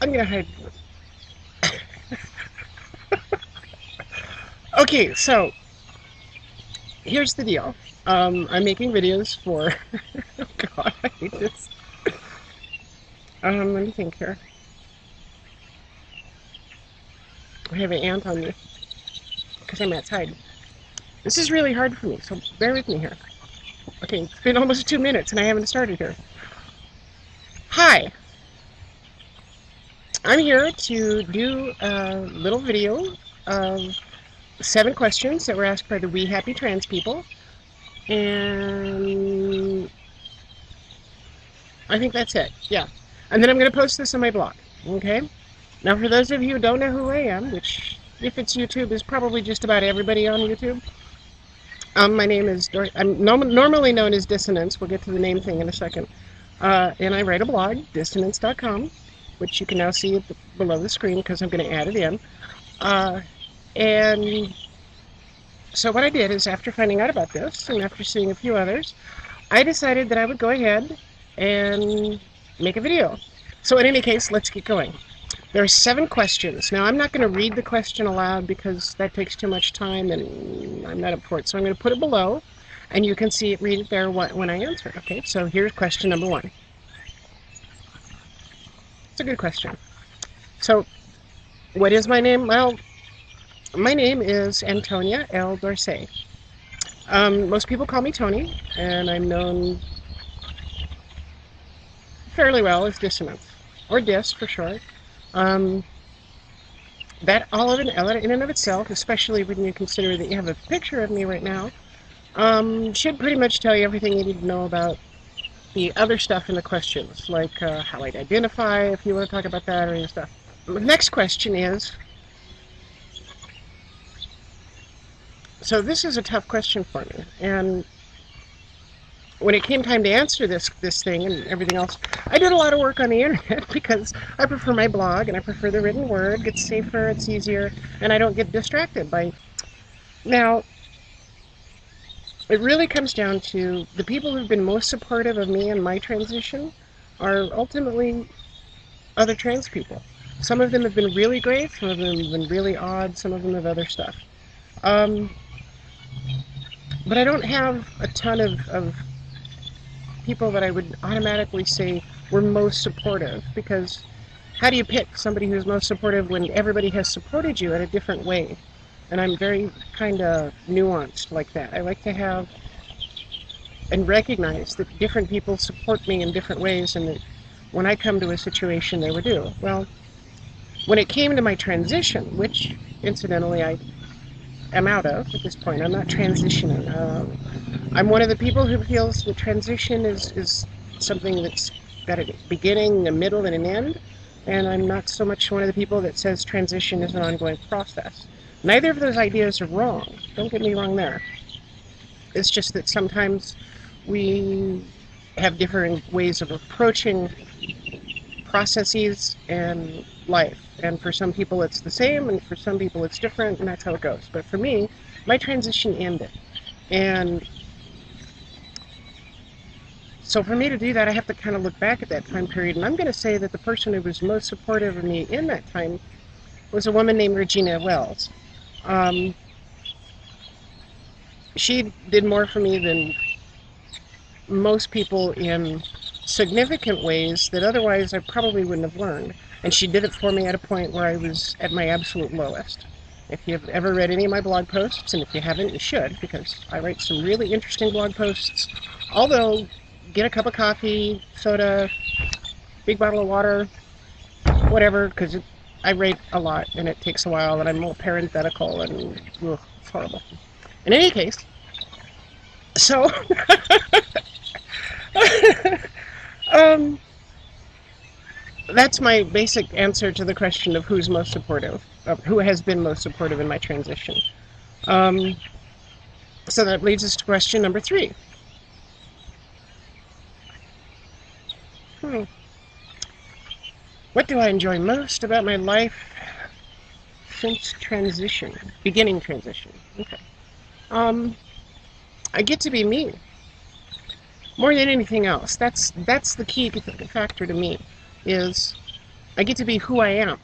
I'm gonna hide. Okay, so here's the deal. I'm making videos for. Oh God, I hate this. Let me think here. I have an ant on me because I'm outside. This is really hard for me, so bear with me here. Okay, it's been almost 2 minutes and I haven't started here. Hi, I'm here to do a little video of 7 questions that were asked by the We Happy Trans people, and I think that's it. Yeah, and then I'm going to post this on my blog. Okay. Now, for those of you who don't know who I am, which if it's YouTube is probably just about everybody on YouTube. My name is I'm normally known as Dissonance. We'll get to the name thing in a second. And I write a blog, dissonance.com, which you can now see below the screen because I'm going to add it in. And so what I did is, after finding out about this and after seeing a few others, I decided that I would go ahead and make a video. So in any case, let's get going. There are 7 questions. Now, I'm not going to read the question aloud because that takes too much time and I'm not up for it. So I'm going to put it below and you can see it, read it there when I answer. Okay, so here's question number 1. It's a good question. So, what is my name? Well, my name is Antonia L. Dorsey. Most people call me Tony, and I'm known fairly well as Dissonance, or Dis for short. That all in and of itself, especially when you consider that you have a picture of me right now, should pretty much tell you everything you need to know about the other stuff in the questions, like how I'd identify, if you want to talk about that or any stuff. The next question is, so this is a tough question for me, and when it came time to answer this thing and everything else, I did a lot of work on the internet because I prefer my blog and I prefer the written word. It's safer, it's easier, and I don't get distracted by. Now, it really comes down to the people who've been most supportive of me and my transition are ultimately other trans people. Some of them have been really great, some of them have been really odd, some of them have other stuff. But I don't have a ton of people that I would automatically say were most supportive, because how do you pick somebody who's most supportive when everybody has supported you in a different way? And I'm very kind of nuanced like that. I like to have and recognize that different people support me in different ways, and that when I come to a situation they would do. Well, when it came to my transition, which incidentally I am out of at this point, I'm not transitioning. I'm one of the people who feels that transition is something that's got a beginning, a middle, and an end, and I'm not so much one of the people that says transition is an ongoing process. Neither of those ideas are wrong. Don't get me wrong there. It's just that sometimes we have different ways of approaching processes and life. And for some people it's the same, and for some people it's different, and that's how it goes. But for me, my transition ended. And so for me to do that, I have to kind of look back at that time period. And I'm going to say that the person who was most supportive of me in that time was a woman named Regina Wells. She did more for me than most people in significant ways that otherwise I probably wouldn't have learned. And she did it for me at a point where I was at my absolute lowest. If you've ever read any of my blog posts, and if you haven't, you should, because I write some really interesting blog posts. Although, get a cup of coffee, soda, big bottle of water, whatever, because I write a lot and it takes a while, and I'm more parenthetical, and ugh, it's horrible. In any case, so that's my basic answer to the question of who's most supportive, of who has been most supportive in my transition. So that leads us to question number 3. What do I enjoy most about my life since transition? Beginning transition. Okay. I get to be me. More than anything else. That's the key factor to me, is I get to be who I am.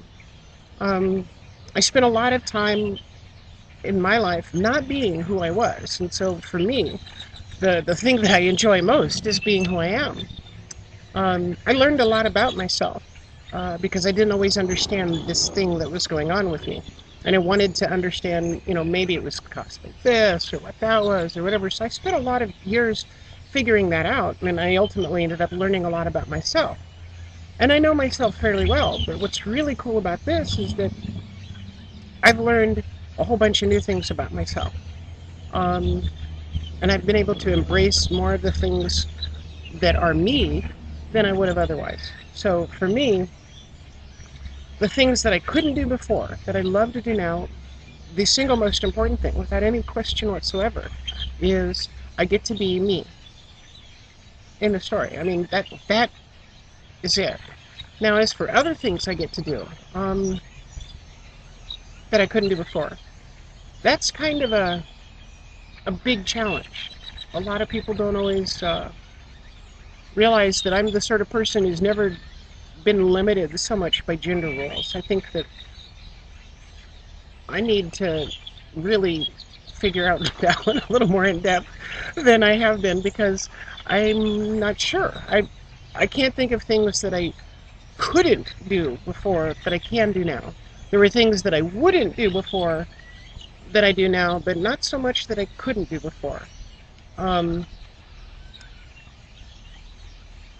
I spent a lot of time in my life not being who I was. And so for me, the thing that I enjoy most is being who I am. I learned a lot about myself because I didn't always understand this thing that was going on with me. And I wanted to understand, maybe it was caused by this or what that was or whatever. So I spent a lot of years figuring that out. And I ultimately ended up learning a lot about myself. And I know myself fairly well. But what's really cool about this is that I've learned a whole bunch of new things about myself. And I've been able to embrace more of the things that are me than I would have otherwise. So for me, the things that I couldn't do before, that I love to do now, the single most important thing, without any question whatsoever, is I get to be me in the story. I mean, that is it. Now, as for other things I get to do that I couldn't do before, that's kind of a big challenge. A lot of people don't always realize that I'm the sort of person who's never been limited so much by gender roles. I think that I need to really figure out that one a little more in depth than I have been, because I'm not sure. I can't think of things that I couldn't do before that I can do now. There were things that I wouldn't do before that I do now, but not so much that I couldn't do before.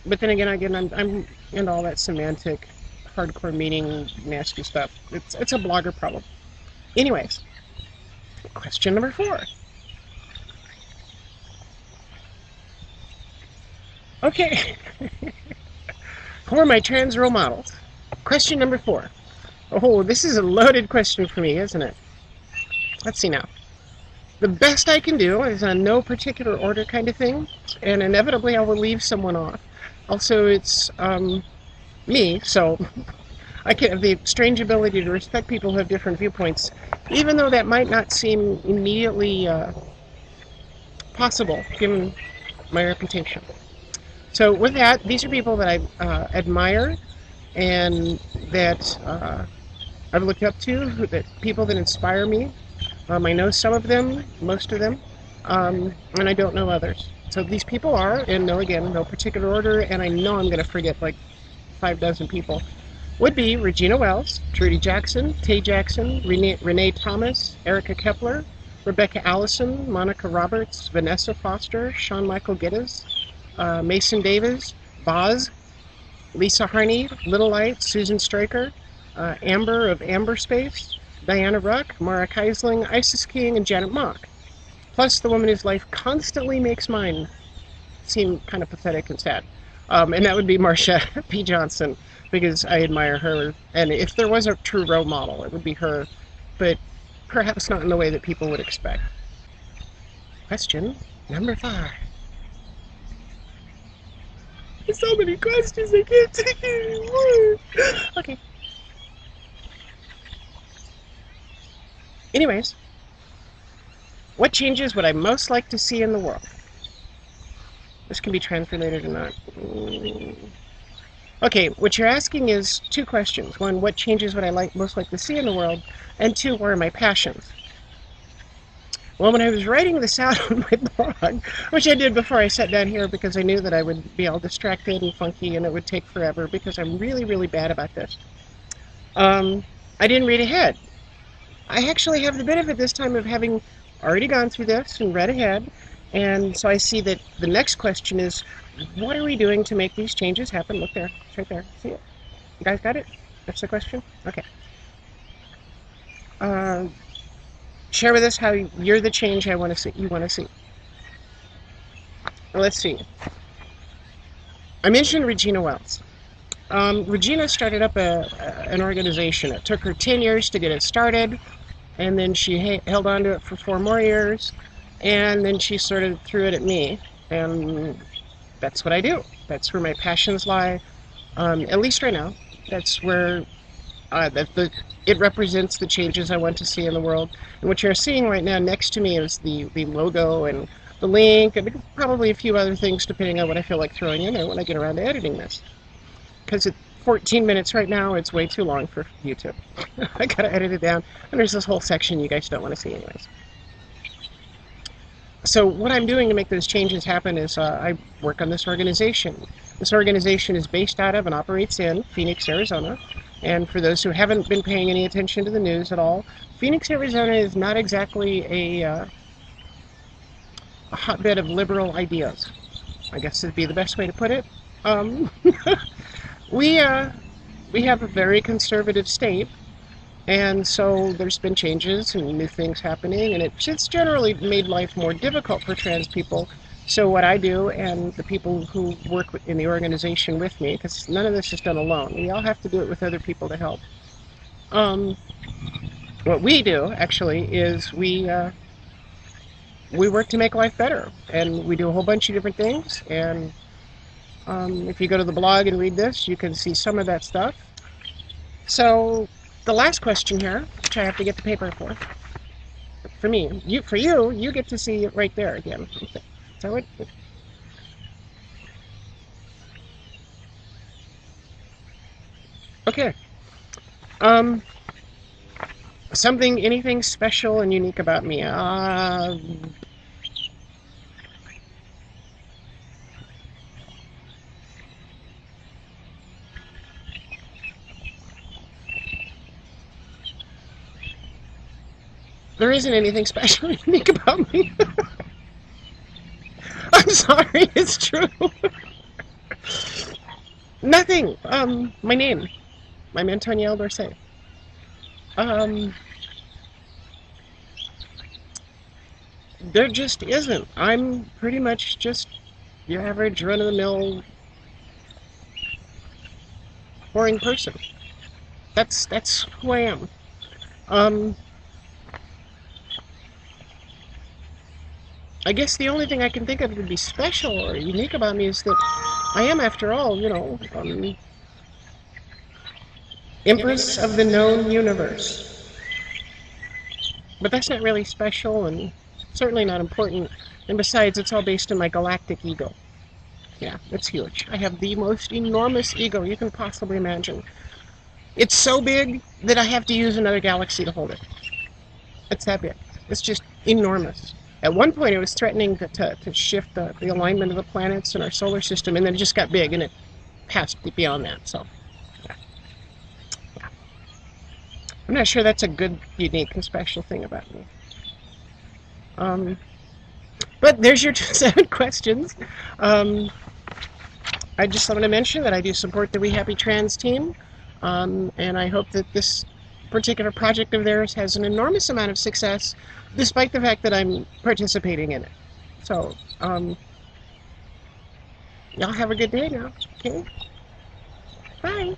But then again, I'm into all that semantic, hardcore meaning, nasty stuff. It's a blogger problem. Anyways, question number 4. Okay, who are my trans role models? Question number 4. Oh, this is a loaded question for me, isn't it? Let's see now. The best I can do is a no particular order kind of thing, and inevitably I will leave someone off. Also, it's me, so I can have the strange ability to respect people who have different viewpoints, even though that might not seem immediately possible, given my reputation. So with that, these are people that I admire and that I've looked up to, people that inspire me. I know some of them, most of them, and I don't know others. So these people are, and again, no particular order, and I know I'm going to forget like 5 dozen people, would be Regina Wells, Trudy Jackson, Tay Jackson, Renee Thomas, Erica Kepler, Rebecca Allison, Monica Roberts, Vanessa Foster, Sean Michael Geddes, Mason Davis, Boz, Lisa Harney, Little Light, Susan Straker, Amber of Amber Space, Diana Ruck, Mara Keisling, Isis King, and Janet Mock. Plus the woman whose life constantly makes mine seem kind of pathetic and sad. And that would be Marsha P. Johnson, because I admire her. And if there was a true role model, it would be her, but perhaps not in the way that people would expect. Question number 5. There's so many questions, I can't take it anymore. Okay. Anyways, what changes would I most like to see in the world? This can be trans-related or not. Okay, what you're asking is 2 questions. 1, what changes would I most like to see in the world? And 2, what are my passions? Well, when I was writing this out on my blog, which I did before I sat down here because I knew that I would be all distracted and funky and it would take forever because I'm really, really bad about this, I didn't read ahead. I actually have the benefit this time of having already gone through this and read ahead, and so I see that the next question is, what are we doing to make these changes happen? Look there, it's right there, see it? You guys got it? That's the question? Okay. Share with us how you're the change you want to see. Let's see. I mentioned Regina Wells. Regina started up an organization. It took her 10 years to get it started, and then she held on to it for 4 more years, and then she sort of threw it at me, and that's what I do. That's where my passions lie, at least right now. That's where it represents the changes I want to see in the world. And what you're seeing right now next to me is the logo and the link, and probably a few other things depending on what I feel like throwing in there when I get around to editing this. Because 14 minutes right now. It's way too long for YouTube. I gotta edit it down. And there's this whole section you guys don't want to see anyways. So what I'm doing to make those changes happen is I work on this organization. This organization is based out of and operates in Phoenix, Arizona. And for those who haven't been paying any attention to the news at all, Phoenix, Arizona is not exactly a hotbed of liberal ideas. I guess would be the best way to put it. We have a very conservative state, and so there's been changes and new things happening, and it's generally made life more difficult for trans people. So what I do, and the people who work in the organization with me, because none of this is done alone, we all have to do it with other people to help. What we do, actually, is we work to make life better, and we do a whole bunch of different things, and if you go to the blog and read this, you can see some of that stuff. So the last question here, which I have to get the paper for me, you get to see it right there again. So it. Okay. Anything special and unique about me? There isn't anything special or unique about me. I'm sorry, it's true. Nothing. My name. I'm Antonielle Dorsey. There just isn't. I'm pretty much just your average run-of-the-mill boring person. That's who I am. I guess the only thing I can think of that would be special or unique about me is that I am, after all, Empress of the known universe. But that's not really special and certainly not important. And besides, it's all based on my galactic ego. Yeah, it's huge. I have the most enormous ego you can possibly imagine. It's so big that I have to use another galaxy to hold it. It's that big. It's just enormous. At one point, it was threatening to shift the alignment of the planets in our solar system, and then it just got big, and it passed beyond that. So, yeah. I'm not sure that's a good, unique, and special thing about me. But there's your 7 questions. I just want to mention that I do support the We Happy Trans team, and I hope that this particular project of theirs has an enormous amount of success, despite the fact that I'm participating in it. So, y'all have a good day now, okay? Bye.